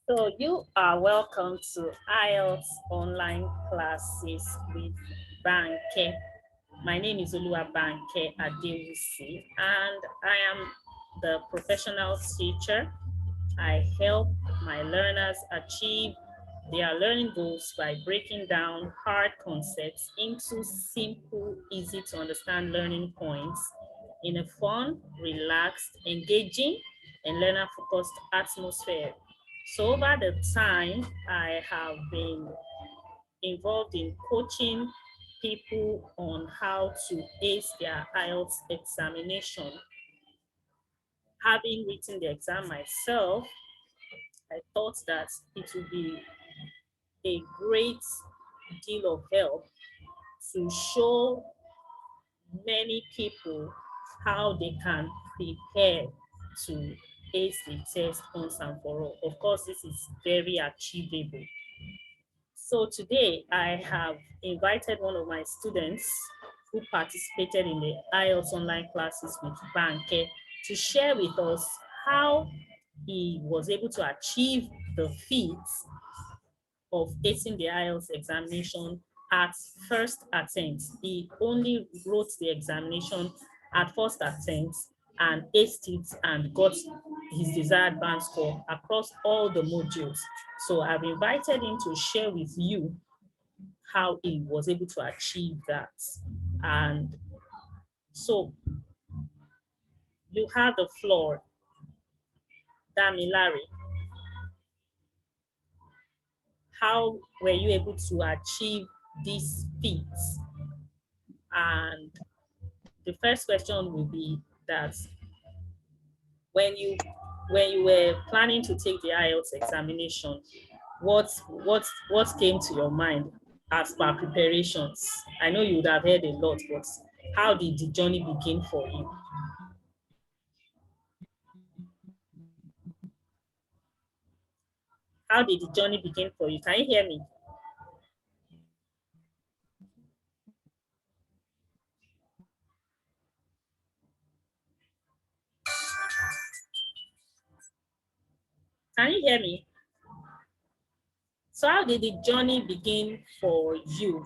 So you are welcome to IELTS online classes with Banke. My name is Banke Adewusi, and I am the professional teacher. I help my learners achieve their learning goals by breaking down hard concepts into simple, easy to understand learning points in a fun, relaxed, engaging, and learner-focused atmosphere. So over the time, I have been involved in coaching people on how to ace their IELTS examination. Having written the exam myself, I thought that it would be a great deal of help to show many people how they can prepare to ace the test once and for all. Of course, this is very achievable. So today I have invited one of my students who participated in the IELTS online classes with Banke to share with us how he was able to achieve the feats of acing the IELTS examination at first attempt. He only wrote the examination at first attempt and aced it and got his desired band score across all the modules. So I've invited him to share with you how he was able to achieve that. And so you have the floor, Damilari. How were you able to achieve these feats? And the first question will be that when you were planning to take the IELTS examination, what came to your mind as per preparations? I know you would have heard a lot, but how did the journey begin for you? How did the journey begin for you? Can you hear me? Can you hear me? So how did the journey begin for you?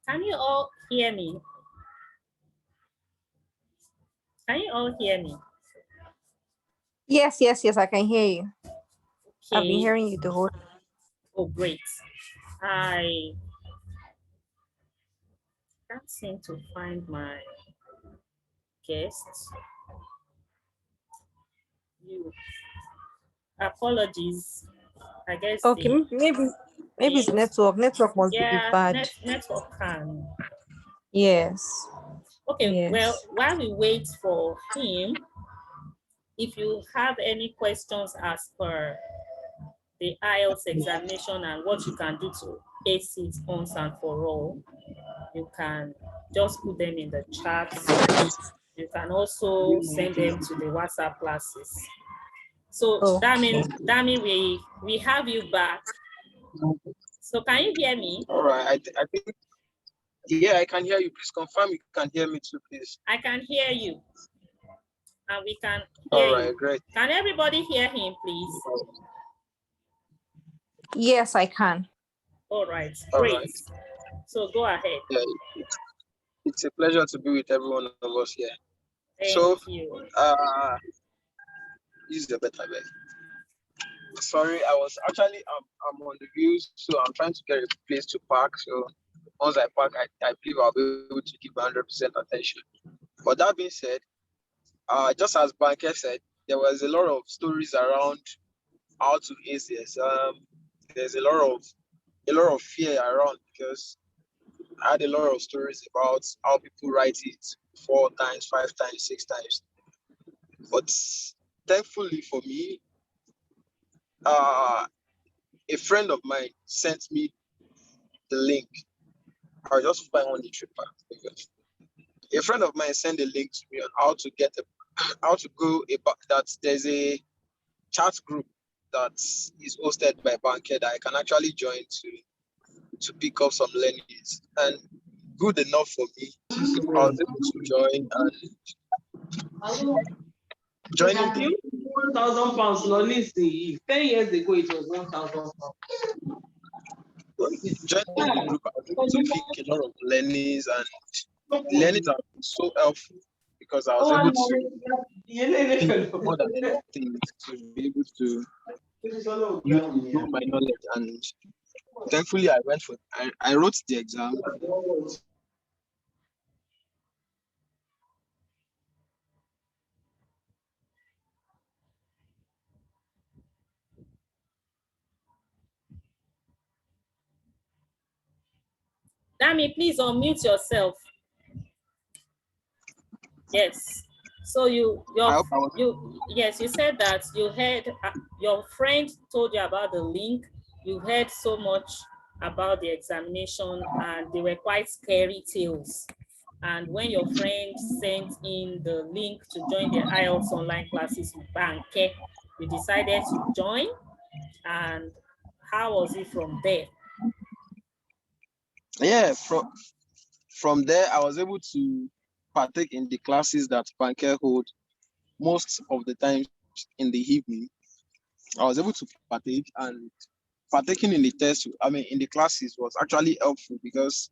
Can you all hear me? Can you all hear me? Yes, I can hear you. I've been Okay. hearing you the whole. Oh, great. I can't seem to find my guests. You. Apologies. I guess Okay, the maybe it's it, network. Network must be yeah, bad. network can. Yes, Okay, well, yes. while we wait for him, if you have any questions as per the IELTS examination and what you can do to ace it once and for all, you can just put them in the chat. You can also send them to the WhatsApp classes. So Oh, Dami, we have you back. So can you hear me? All right. I think, yeah, I can hear you. Please confirm you can hear me too, please. I can hear you. And we can hear All right, you. great. Can everybody hear him, please? yes, I can. All right, All great. right. So go ahead. Yeah, it's a pleasure to be with every one of us here. Thank So, you. this is a better way. Sorry, I was actually I'm on the views, so I'm trying to get a place to park. So once I park, I believe I'll be able to give 100% attention. But that being said, just as Banker said, there was a lot of stories around how to ace the exam. There's a lot of fear around because I had a lot of stories about how people write it 4 times, 5 times, 6 times. But thankfully for me, uh, a friend of mine sent me the link. I'll just find one literature. A friend of mine sent a link to me on how to get how to go about that. There's a chat group that is hosted by Banker that I can actually join to pick up some learnings. And good enough for me, I was able to join, and joining the £1,000 learning. 10 years ago, it was £1,000. joining the group, I was able to pick a lot of learnings, and the learnings are so helpful because I was able to think more than anything to be able to improve my knowledge. And thankfully, I wrote the exam. Dami, please unmute yourself. Yes. So you said that you heard your friend told you about the link. You heard so much about the examination, and they were quite scary tales. And when your friend sent in the link to join the IELTS online classes with Banke, you decided to join. And how was it from there? Yeah, from there, I was able to partake in the classes that Banker hold most of the times in the evening. I was able to partake, and partaking in the test, in the classes was actually helpful because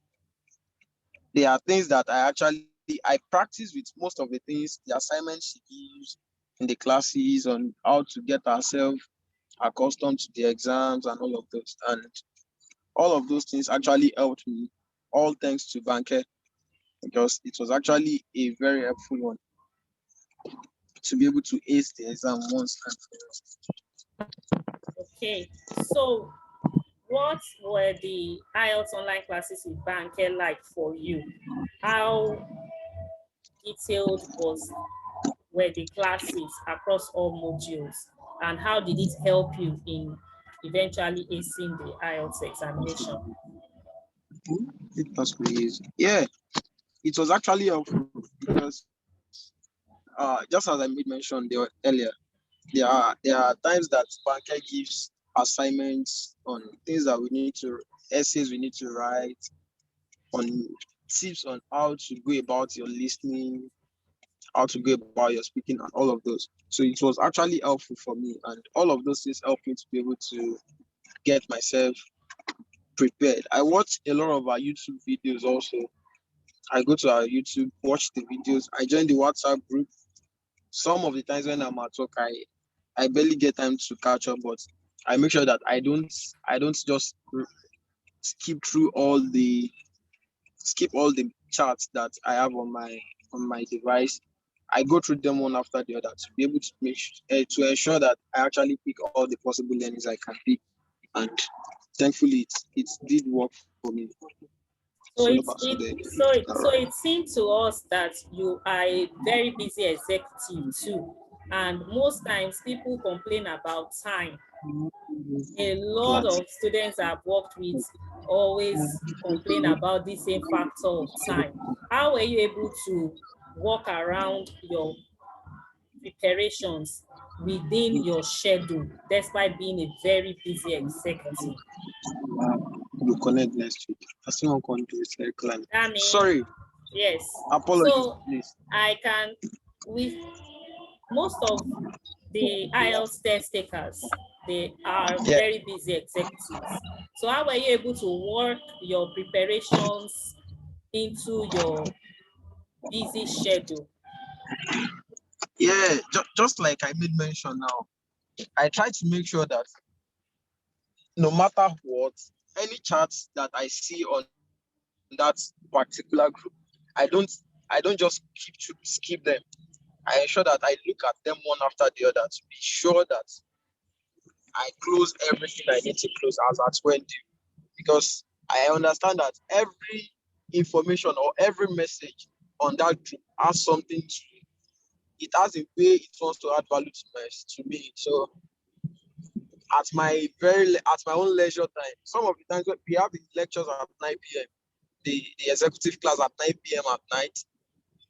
there are things that I practice with most of the things, the assignments she gives in the classes on how to get ourselves accustomed to the exams and all of those. And all of those things actually helped me, all thanks to Banker, because it was actually a very helpful one to be able to ace the exam once and for all. Okay, so what were the IELTS online classes with Banke like for you? How detailed were the classes across all modules, and how did it help you in eventually acing the IELTS examination? It was easy. Yeah, it was actually helpful because just as I made mention earlier, there are times that Banker gives assignments on things that we need to, essays we need to write, on tips on how to go about your listening, how to go about your speaking, and all of those. So it was actually helpful for me, and all of those things helped me to be able to get myself prepared. I watch a lot of our YouTube videos also. I go to our YouTube, watch the videos. I join the WhatsApp group. Some of the times when I'm at work, I barely get time to catch up, but I make sure that I don't just skip through skip all the charts that I have on my device. I go through them one after the other to be able to to ensure that I actually pick all the possible learnings I can pick, and thankfully it did work for me. So it seemed to us that you are a very busy executive too, and most times people complain about time. A lot of students I've worked with always complain about the same factor of time. How were you able to work around your preparations within your schedule, despite being a very busy executive? You connect next week. I still want to do it clearly. Sorry. Yes. Apologies, so please. With most of the IELTS test takers, they are very busy executives. So how were you able to work your preparations into your busy schedule? Yeah, just like I made mention now, I try to make sure that no matter what, any charts that I see on that particular group, I don't just skip them. I ensure that I look at them one after the other to be sure that I close everything I need to close as at when due. Because I understand that every information or every message on that group has something to it, has a way it wants to add value to me. So at my own leisure time, some of the times we have the lectures at 9 p.m. The executive class at 9 p.m. at night.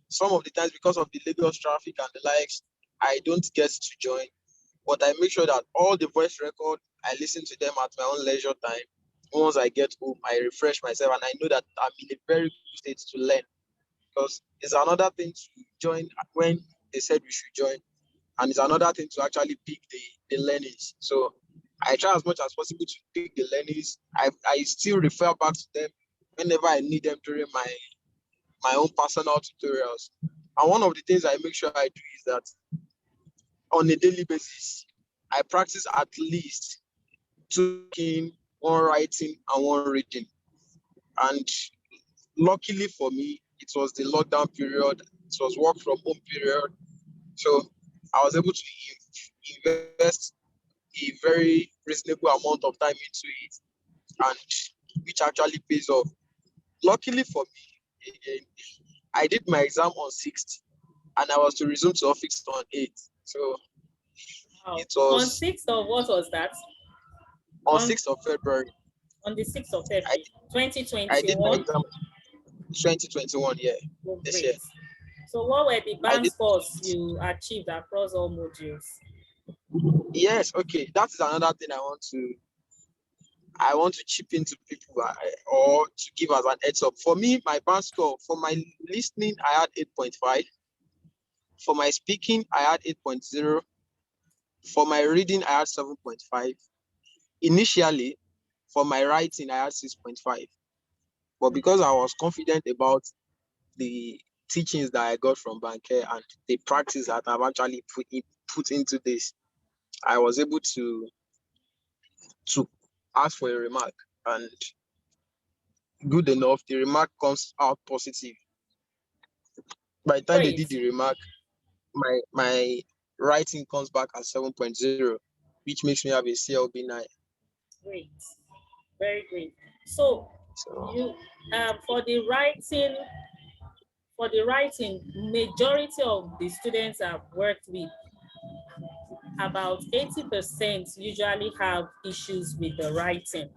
some of the times because of the Lagos traffic and the likes, I don't get to join. But I make sure that all the voice record, I listen to them at my own leisure time. Once I get home, I refresh myself, and I know that I'm in a very good state to learn. Because it's another thing to join when they said we should join, and it's another thing to actually pick the learnings. So I try as much as possible to pick the learnings. I still refer back to them whenever I need them during my own personal tutorials. And one of the things I make sure I do is that on a daily basis, I practice at least 2 one writing and one reading. And luckily for me, it was the lockdown period. It was work from home period. So I was able to invest a very reasonable amount of time into it, and which actually pays off. Luckily for me, again, I did my exam on 6th, and I was to resume to office on 8th. So Wow. it On was 6th of what was that? on 6th of February. On the 6th of I, February, I did my 2021. exam 2021, yeah, Oh, this great. year. So what were the I band did. scores you achieved across all modules? Yes, okay. That is another thing I want to chip into people or to give as an heads up. For me, my band score for my listening, I had 8.5. For my speaking, I had 8.0. For my reading, I had 7.5. Initially, for my writing, I had 6.5. But because I was confident about the teachings that I got from Banke and the practice that I've actually put into this, I was able to ask for a remark, and good enough, the remark comes out positive. By the time they Great. did the remark, my writing comes back at 7.0, which makes me have a CLB9. Great. Very great. So you for the writing, majority of the students I've worked with, about 80% usually have issues with the writing.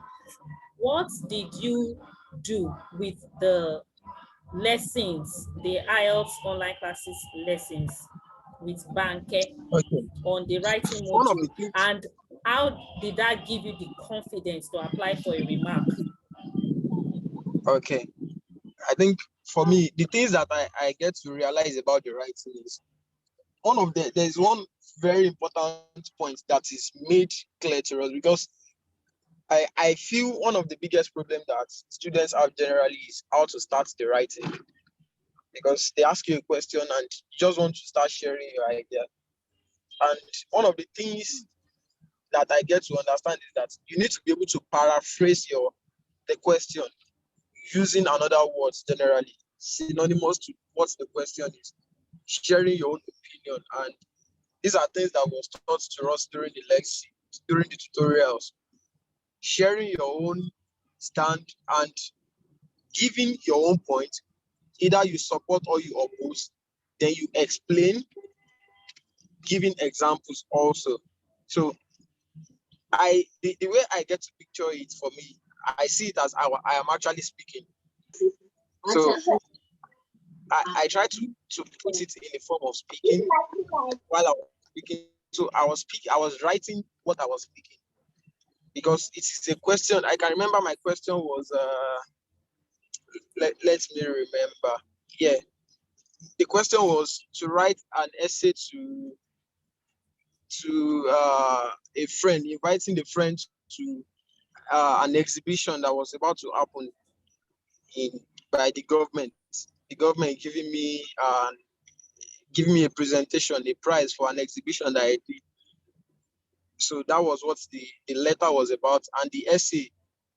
What did you do with the lessons, the IELTS online classes lessons with Banke Okay. on the writing One of module? the things. And how did that give you the confidence to apply for a remark? Okay. I think for me, the things that I get to realize about the writing is there's one very important point that is made clear to us, because I feel one of the biggest problems that students have generally is how to start the writing, because they ask you a question and you just want to start sharing your idea. And one of the things that I get to understand is that you need to be able to paraphrase the question using another words generally synonymous to what the question is, sharing your own opinion. And these are things that was taught to us during the lecture, during the tutorials. Sharing your own stand and giving your own point, either you support or you oppose, then you explain, giving examples also. So the way I get to picture it, for me, I see it as I am actually speaking. So I try to put it in the form of speaking while I was speaking. So I was writing what I was speaking, because it is a question. I can remember my question was let me remember. Yeah. The question was to write an essay to a friend, inviting the friend to an exhibition that was about to happen in by the government. The government giving me a presentation, a prize for an exhibition that I did. So that was what the letter was about, and the essay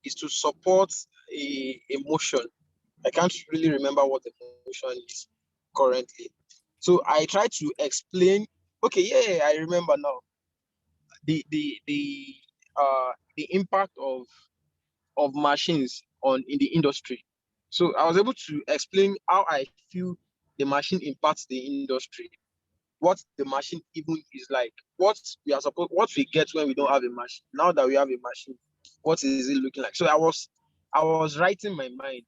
is to support a motion. I can't really remember what the motion is currently. So I try to explain. Okay, yeah, I remember now. The impact of machines in the industry. So I was able to explain how I feel the machine impacts the industry, what the machine even is like, what we get when we don't have a machine. Now that we have a machine, what is it looking like? So I was writing my mind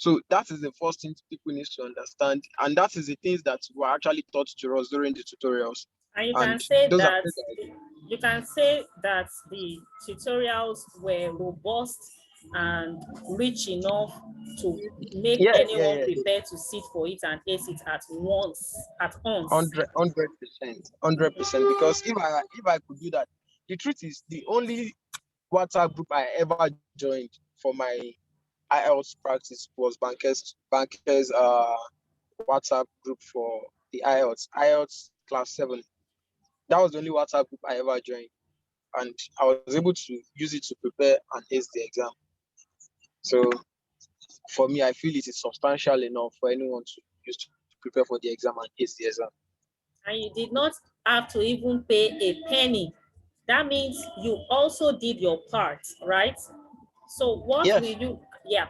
So that is the first thing people need to understand, and that is the things that were actually taught to us during the tutorials. And you And can say those are that things that you can say that the tutorials were robust and rich enough to make yeah, anyone prepare to sit for it and ace it at once. 100%, 100%. Because if I could do that, the truth is the only WhatsApp group I ever joined for my IELTS practice was Banker's WhatsApp group for the IELTS class 7. That was the only WhatsApp group I ever joined, and I was able to use it to prepare and ace the exam. So for me, I feel it is substantial enough for anyone to use to prepare for the exam and ace the exam. And you did not have to even pay a penny. That means you also did your part, right? So what Yes. will you, yeah.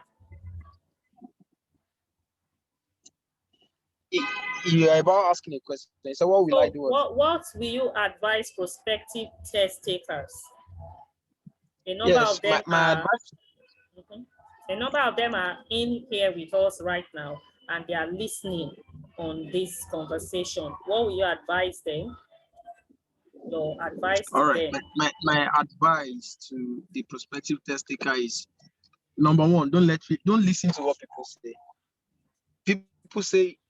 You are about asking a question. So what will I So do? what will you advise prospective test takers? A number Yes, of them my are advice. a number of them are in here with us right now, and they are listening on this conversation. What will you advise them? Your advice All to right. them. My advice to the prospective test taker is: number one, don't listen to what people say.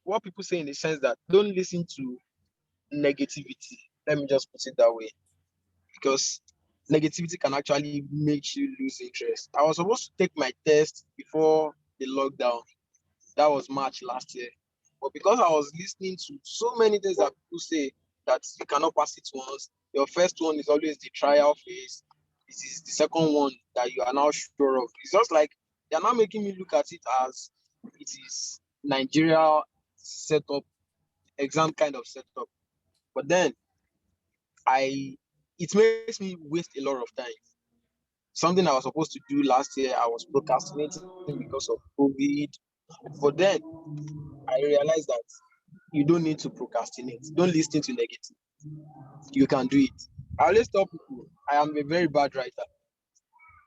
What people say in the sense that don't listen to negativity. Let me just put it that way, because negativity can actually make you lose interest. I was supposed to take my test before the lockdown. That was March last year. But because I was listening to so many things that people say that you cannot pass it once, your first one is always the trial phase. This is the second one that you are now sure of. It's just like they're now making me look at it as it is Nigeria setup, exam kind of setup. But then it makes me waste a lot of time. Something I was supposed to do last year, I was procrastinating because of COVID. But then I realized that you don't need to procrastinate. Don't listen to negative. You can do it. I always tell people I am a very bad writer.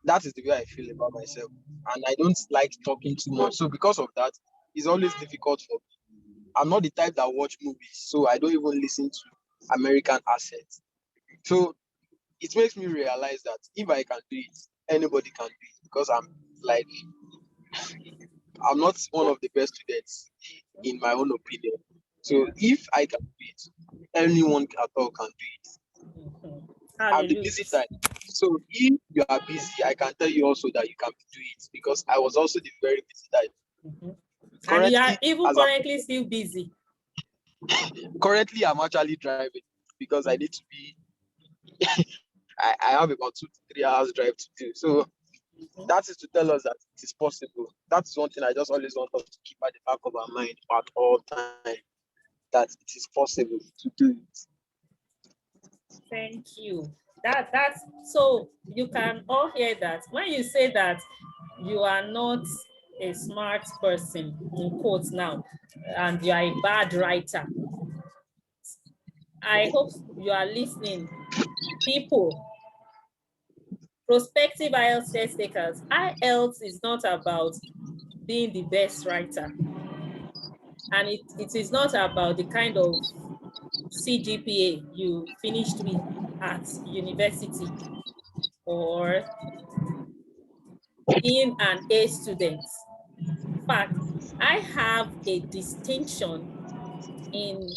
That is the way I feel about myself. And I don't like talking too much. So because of that, it's always difficult for me. I'm not the type that watch movies, so I don't even listen to American accents. So it makes me realize that if I can do it, anybody can do it, because I'm not one of the best students in my own opinion. So if I can do it, anyone at all can do it. I'm the Hallelujah. busy type. So if you are busy, I can tell you also that you can do it, because I was also the very busy type. And you are Currently, even currently still busy. Currently I'm actually driving because I need to be. I have about 2 to 3 hours drive to do. So that is to tell us that it is possible. That's one thing I just always want us to keep at the back of our mind at all time, that it is possible to do it. Thank you. That's so you can all hear that. When you say that you are not a smart person, in quotes now, and you are a bad writer, I hope you are listening. People, prospective IELTS test takers, IELTS is not about being the best writer. And it is not about the kind of CGPA you finished with at university or being an A student. In fact, I have a distinction in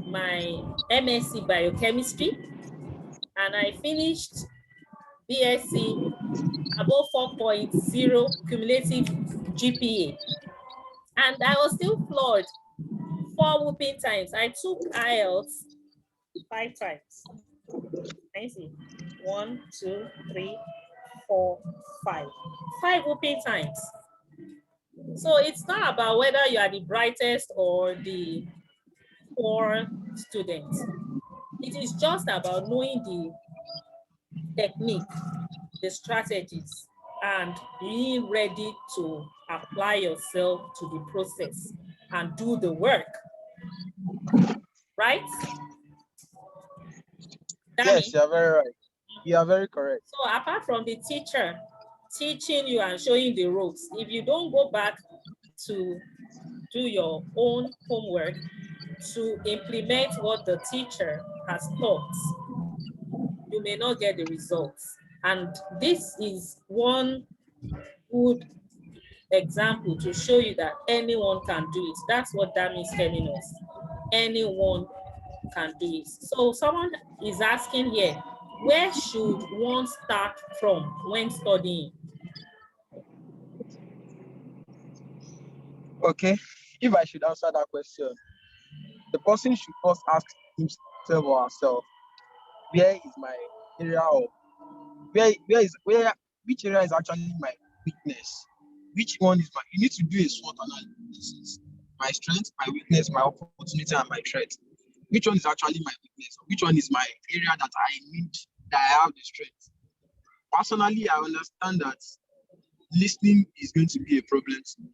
my MSc biochemistry, and I finished BSc above 4.0 cumulative GPA. And I was still flawed 4 whooping times. I took IELTS 5 times. Can you see? 1, 2, 3, 4, 5. 5 whooping times. So it's not about whether you are the brightest or the poor student. It is just about knowing the technique, the strategies, and being ready to apply yourself to the process and do the work. Right? Yes, Danny? you are very right. You are very correct. So apart from the teacher teaching you and showing the ropes, if you don't go back to do your own homework to implement what the teacher has taught, you may not get the results. And this is one good example to show you that anyone can do it. That's what that is telling us. Anyone can do it. So someone is asking here, where should one start from when studying? Okay, if I should answer that question, the person should first ask himself or herself, where is my area of which area is actually my weakness? Which one is you need to do a SWOT analysis. My strength, my weakness, my opportunity, and my threat. Which one is actually my weakness? Which one is my area that I have the strength? Personally, I understand that listening is going to be a problem to me.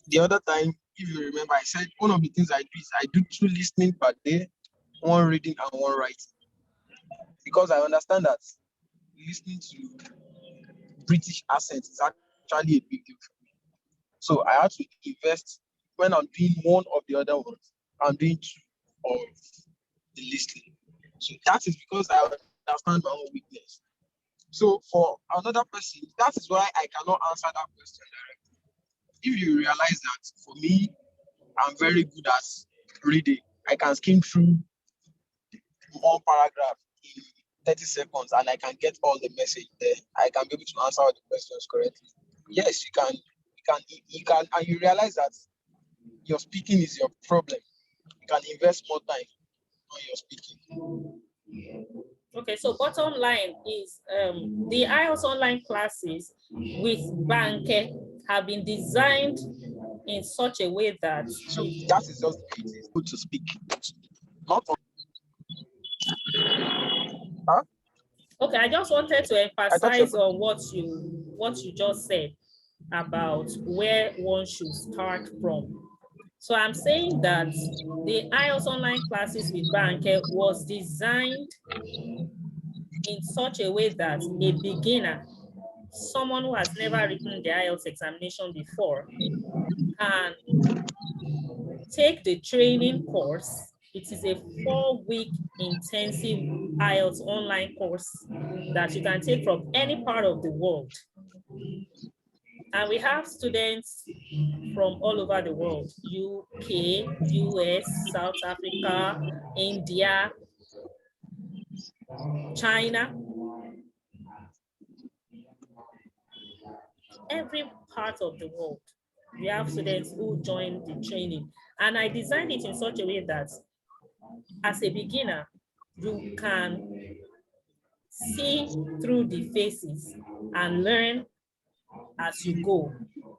The other time, if you remember, I said one of the things I do is I do 2 listening per day, 1 reading and 1 writing. Because I understand that listening to British accent is actually a big deal for me. So I had to invest when I'm doing one of the other ones, I'm doing 2 of the listening. So that is because I understand my own weakness. So for another person, that is why I cannot answer that question directly. If you realize that for me, I'm very good at reading. I can skim through 1 paragraph in 30 seconds and I can get all the message there. I can be able to answer all the questions correctly. Yes, you can, and you realize that your speaking is your problem. You can invest more time on your speaking. Okay, so bottom line is the IELTS online classes with Banke have been designed in such a way that so that is just it. It's good to speak. Not on, huh? Okay, I just wanted to emphasize on what you just said about where one should start from. So I'm saying that the IELTS online classes with Banke was designed in such a way that a beginner, someone who has never written the IELTS examination before, can take the training course. It is a 4-week intensive IELTS online course that you can take from any part of the world. And we have students from all over the world: UK, US, South Africa, India, China, every part of the world. We have students who join the training. And I designed it in such a way that as a beginner, you can see through the faces and learn as you go.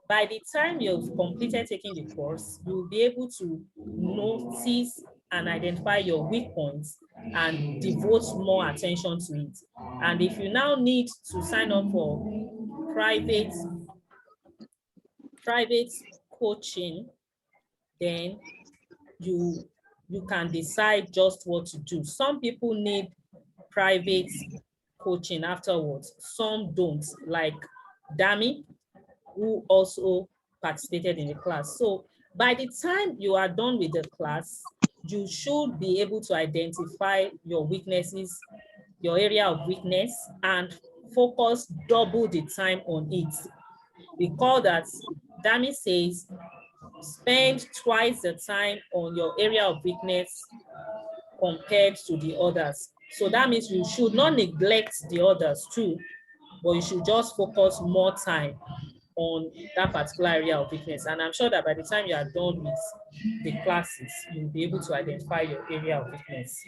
By the time you've completed taking the course, you'll be able to notice and identify your weak points and devote more attention to it. And if you now need to sign up for private coaching, then you can decide just what to do. Some people need private coaching afterwards, some don't, like Dami, who also participated in the class. So by the time you are done with the class, you should be able to identify your weaknesses, your area of weakness, and focus double the time on it. We call that, Dami says, spend twice the time on your area of weakness compared to the others. So that means you should not neglect the others too, but you should just focus more time on that particular area of weakness. And I'm sure that by the time you are done with the classes, you'll be able to identify your area of weakness.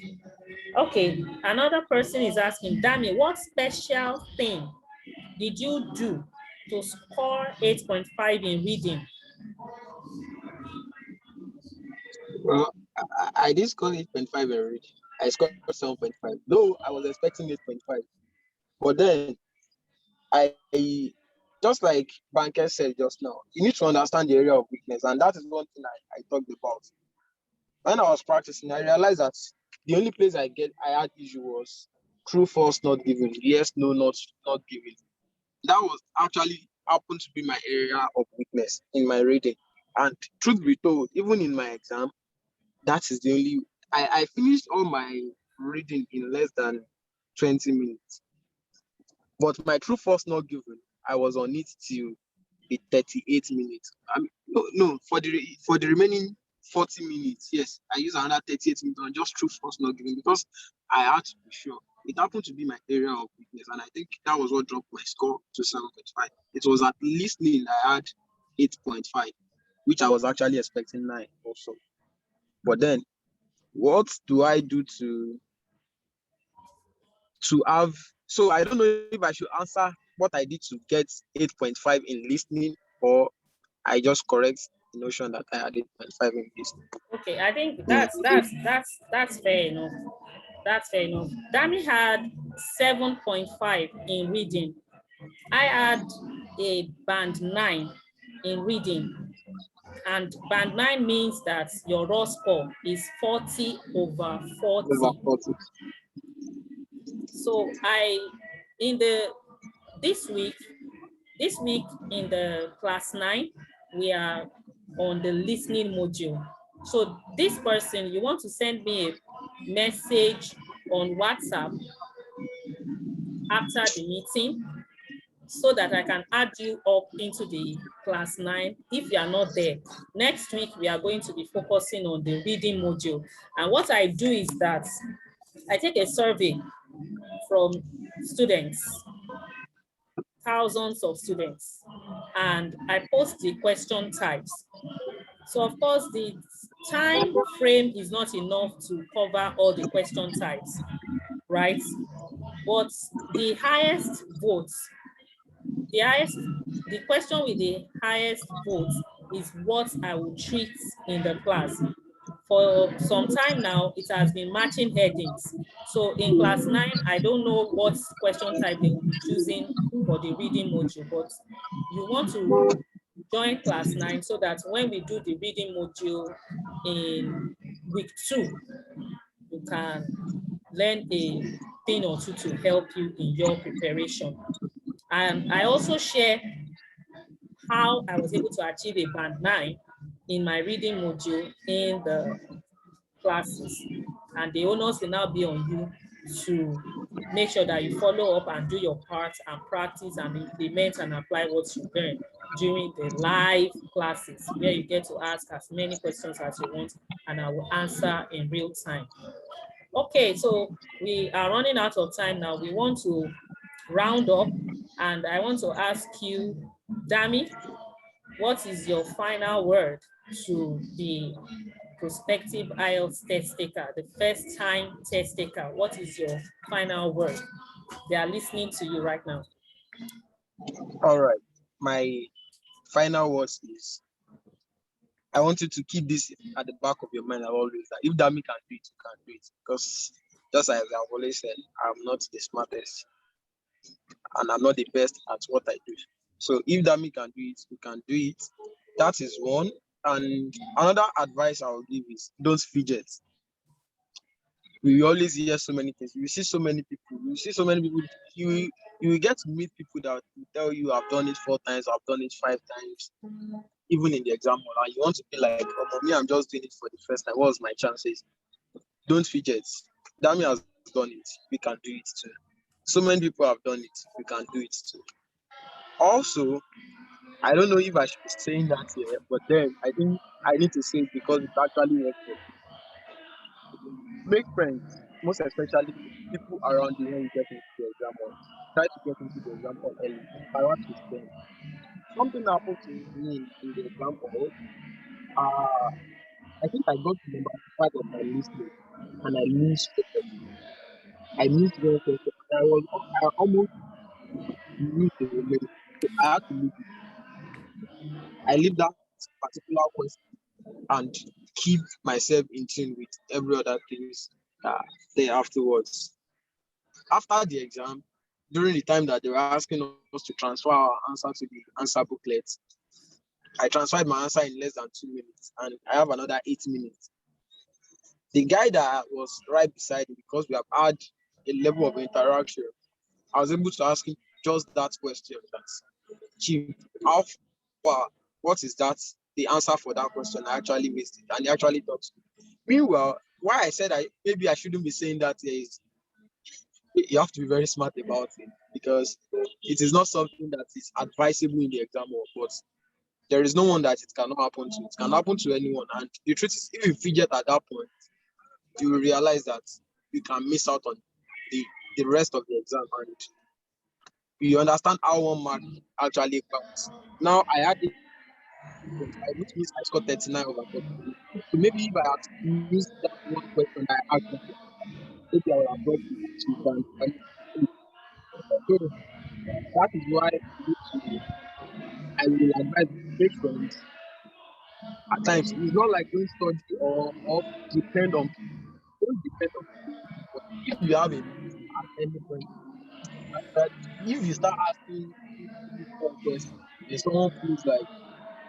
Okay, another person is asking, Dami, what special thing did you do to score 8.5 in reading? Well, I did score 8.5 in reading. I scored 7.5. Though I was expecting 8.5. But then I just like Banker said just now, you need to understand the area of weakness, and that is one thing I talked about. When I was practicing, I realized that the only place I had issue was true, false, not given, yes, no, not given. That was actually happened to be my area of weakness in my reading. And truth be told, even in my exam, that is the only I finished all my reading in less than 20 minutes. But my true force not given, I was on it till the 38 minutes. I mean, no, for the remaining 40 minutes, yes, I used another 38 minutes on just true force not given because I had to be sure. It happened to be my area of weakness, and I think that was what dropped my score to 7.5. It was at listening I had 8.5, which I was actually expecting 9 also. But then, what do I do to have? So I don't know if I should answer what I did to get 8.5 in listening, or I just correct the notion that I had 8.5 in listening. Okay, I think that's fair enough. That's fair enough. Dami had 7.5 in reading. I had a band 9 in reading. And band 9 means that your raw score is 40 over 40. Over 40. So this week in the class 9, we are on the listening module. So this person, you want to send me a message on WhatsApp after the meeting so that I can add you up into the class 9 if you are not there. Next week, we are going to be focusing on the reading module. And what I do is that I take a survey from students, thousands of students, and I post the question types. So of course, the time frame is not enough to cover all the question types, right? But the highest votes, the question with the highest votes is what I will treat in the class. For some time now, it has been matching headings. So in class 9, I don't know what question type they will be choosing for the reading module, but you want to join class 9 so that when we do the reading module in week 2, you can learn a thing or two to help you in your preparation. And I also share how I was able to achieve a band 9 in my reading module in the classes. And the onus will now be on you to make sure that you follow up and do your part and practice and implement and apply what you learn during the live classes where you get to ask as many questions as you want and I will answer in real time. Okay, so we are running out of time now. We want to round up and I want to ask you, Dami, what is your final word to the prospective IELTS test taker, the first time test taker? What is your final word? They are listening to you right now. All right. My final words is I want you to keep this at the back of your mind always, that if Dami can do it, you can do it. Because just as I've always said, I'm not the smartest and I'm not the best at what I do. So if Dami can do it, you can do it. That is one. And another advice I will give is don't fidget. We always hear so many things. You see so many people. You will get to meet people that will tell you, I've done it 4 times, I've done it 5 times, even in the exam hall. And you want to be like, oh, me, I'm just doing it for the first time. What's my chances? Don't fidget. Dami has done it. We can do it too. So many people have done it. We can do it too. Also, I don't know if I should be saying that here, but then I think I need to say it because it actually works for me. Make friends, most especially people around you when you get into the exam hall. Try to get into the exam hall early. Interact with them. Something happened to me in the exam hall. Uh, I think I got to number 5 of my listening and I missed the question. I missed one question. I almost missed the remaining. So I had to leave it. I leave that particular question and keep myself in tune with every other things there afterwards. After the exam, during the time that they were asking us to transfer our answer to the answer booklet, I transferred my answer in less than 2 minutes and I have another 8 minutes. The guy that was right beside me, because we have had a level of interaction, I was able to ask him just that question. Chief, how far, what is that? The answer for that question, I actually missed it, and he actually talks. Meanwhile, why I said maybe I shouldn't be saying that is you have to be very smart about it, because it is not something that is advisable in the exam hall, but there is no one that it cannot happen to. It can happen to anyone, and the truth is, if you fidget at that point, you will realize that you can miss out on the rest of the exam, and you understand how one mark actually counts. Now I had it, which means I scored 39 over 40. So maybe if I had used that one question that I asked, maybe I would have got to two points. So that is why I will advise make friends. At times, it's not like don't study or depend on people. Don't depend on people. But if you have a mate at any point, that if you start asking people questions, and someone feels like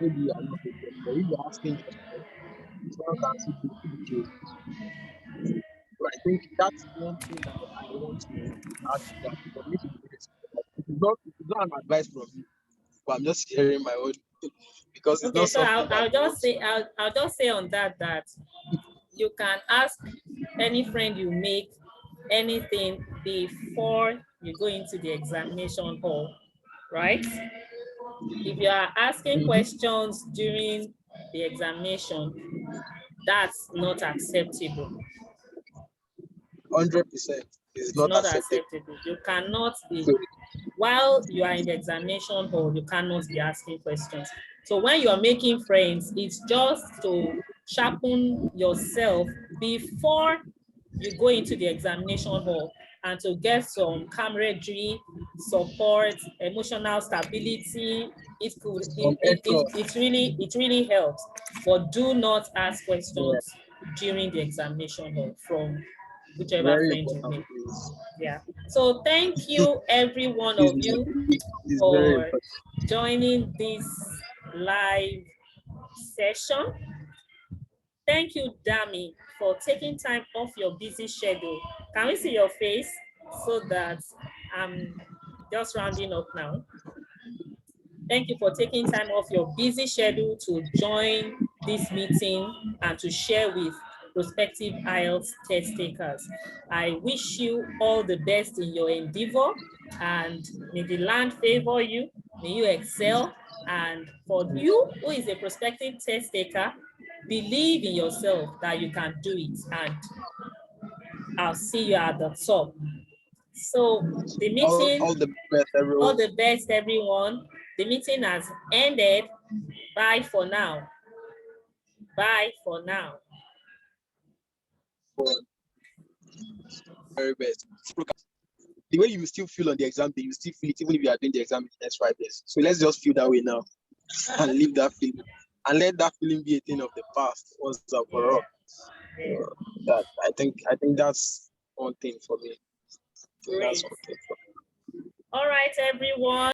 maybe you are not prepared, but if you're asking just one, someone can see the case. So I think that's one thing that I want to add to that. For me to be honest, it is not an advice from me, but I'm just sharing my own because it's Okay, not so something that I'll I just want to. say I'll just say on that you can ask any friend you make anything before you go into the examination hall, right? If you are asking questions during the examination, that's not acceptable. 100% is It's not not acceptable. acceptable. You cannot be, So while you are in the examination hall, you cannot be asking questions. So when you are making friends, it's just to sharpen yourself before you go into the examination hall and to get some camaraderie, support, emotional stability. some effort, It really helps. But do not ask yeah, questions during the examination hall from whichever very friend you important. make. Yeah. So thank you, every one Is of you, is very for important. joining this live session. Thank you, Dami, for taking time off your busy schedule. Can we see your face so that I'm just rounding up now? Thank you for taking time off your busy schedule to join this meeting and to share with prospective IELTS test takers. I wish you all the best in your endeavor, and may the land favor you, may you excel. And for you who is a prospective test taker, believe in yourself that you can do it, and I'll see you at the top. So the meeting, All the best, all everyone. the best, everyone. The meeting has ended. Bye for now. Bye for now. Very best. The way you still feel on the exam day, you still feel it even if you are doing the exam in the next 5 years. So let's just feel that way now and leave that feeling. And let that feeling be a thing of the past once and for all. Yeah. That I think that's one thing for me. I think that's Great. one thing for me. All right, everyone.